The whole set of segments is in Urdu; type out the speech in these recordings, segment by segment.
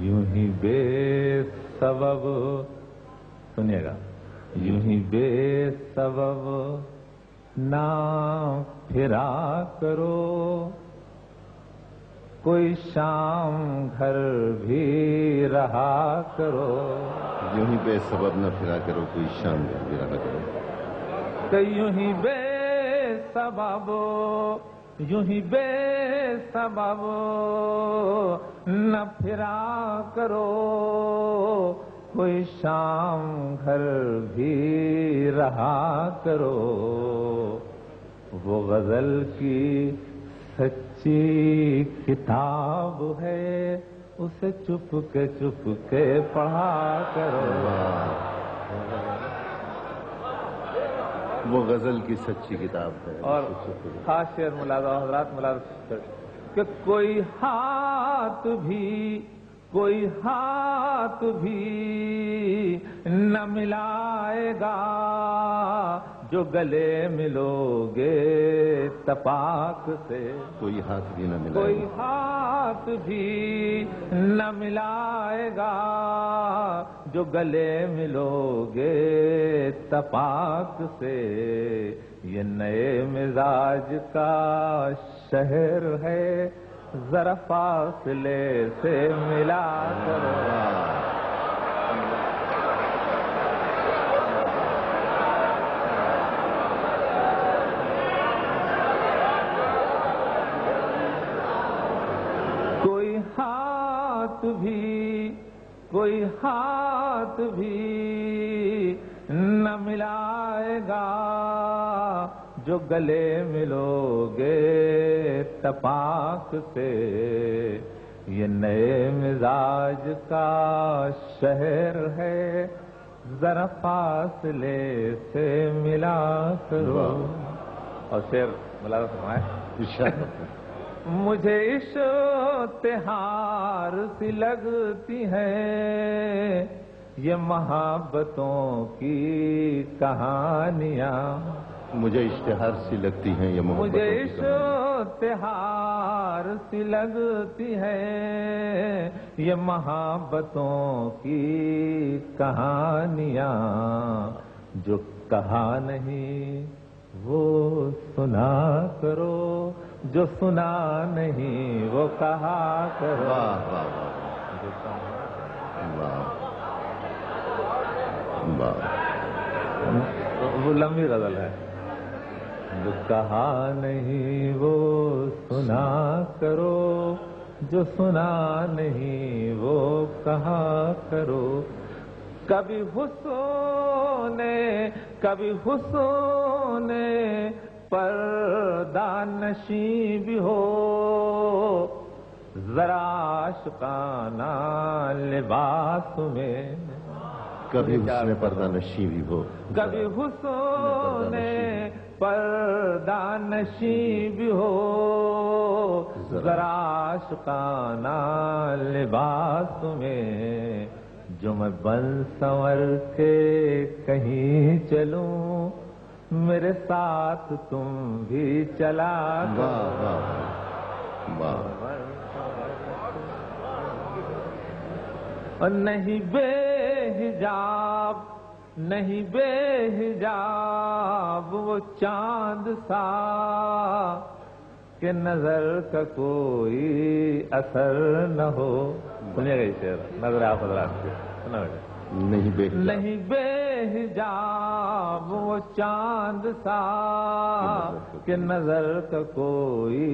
یوں ہی بے سبب، سنیے گا، یوں ہی بے سبب نہ پھرا کرو، کوئی شام گھر بھی رہا کرو. یوں ہی بے سبب نہ پھرا کرو، کوئی شام گھر بھی رہا کرو. کہ یوں ہی بے سبب، یوں ہی بے سبب نہ پھرا کرو، کوئی شام گھر بھی رہا کرو. وہ غزل کی سچی کتاب ہے، اسے چپ کے پڑھا کرو. وہ غزل کی سچی کتاب ہے. اور خاص شعر ملاحظہ حضرات، ملاحظہ کہ کوئی ہاتھ بھی نہ ملائے گا، جو گلے ملو گے تپاک سے. کوئی ہاتھ بھی نہ ملائے گا، کوئی ہاتھ بھی نہ ملائے گا، جو گلے ملو گے تپاک سے. یہ نئے مزاج کا شہر ہے، ذرا فاصلے سے ملا کرو. کوئی ہاتھ بھی نہ ملائے گا، جو گلے ملو گے تپاک سے. یہ نئے مزاج کا شہر ہے، ذرا فاصلے سے ملا کرو. اور شعر ملاحظہ فرمائے. مجھے اشتہار سی لگتی ہے یہ محبتوں کی کہانیاں. مجھے اشتہار سی لگتی ہیں یہ محبتوں مجھے کی کہانیاں. اشتہار سی لگتی ہے یہ محبتوں کی کہانیاں. جو کہا نہیں وہ سنا کرو، جو سنا نہیں وہ کہا کرو. واہ واہ واہ واہ. وہ لمبی غزل ہے. جو کہا نہیں وہ سنا کرو، جو سنا نہیں وہ کہا کرو. کبھی حسن پردہ نشیں بھی ہو، ذرا عاشقانہ لباس میں. کبھی حسن پردہ نشیں بھی ہو، کبھی حسن پردہ نشیں بھی ہو، ذرا عاشقانہ لباس میں. جو میں بن سنور کے کہیں چلوں، میرے ساتھ تم بھی چلا کرو. اور نہیں بے حجاب وہ چاند سا کہ نظر کا کوئی اثر نہ ہو. سنیے گا یہ شعر، نظر آپ حضرات کے سنا بیٹا. نہیں بے حجاب وہ چاند سا کہ نظر کا کوئی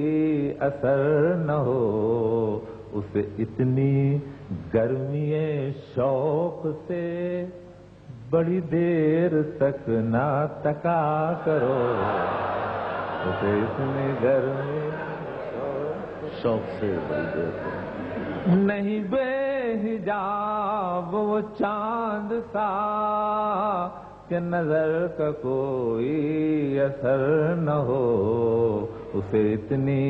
اثر نہ ہو. اسے اتنی گرمی شوق سے بڑی دیر تک نہ تکا کرو. اسے اتنی گرمی شوق سے بڑی دیر تک. نہیں بے حجاب وہ چاند سا کہ نظر کا کوئی اثر نہ ہو. اسے اتنی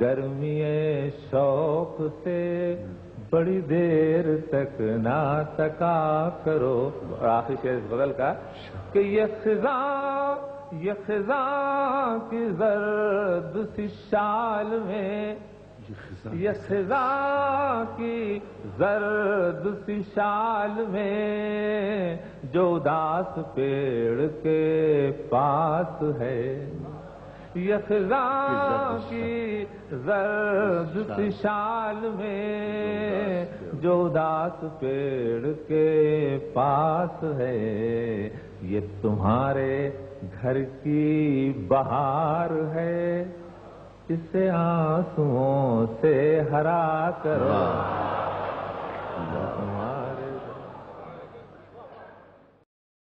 گرمی شوق سے بڑی دیر تک نہ تکا کرو. اور آخری شعر اس بغل کا کہ یہ خزاں کی زرد سی شال میں یہ خزاں کی زرد سی شال میں جو اداس پیڑ کے پاس ہے، یہ خزاں کی زرد سی شال میں جو اداس پیڑ کے پاس ہے، یہ تمہارے گھر کی بہار ہے، اسے آنسوؤں سے ہرا کرو۔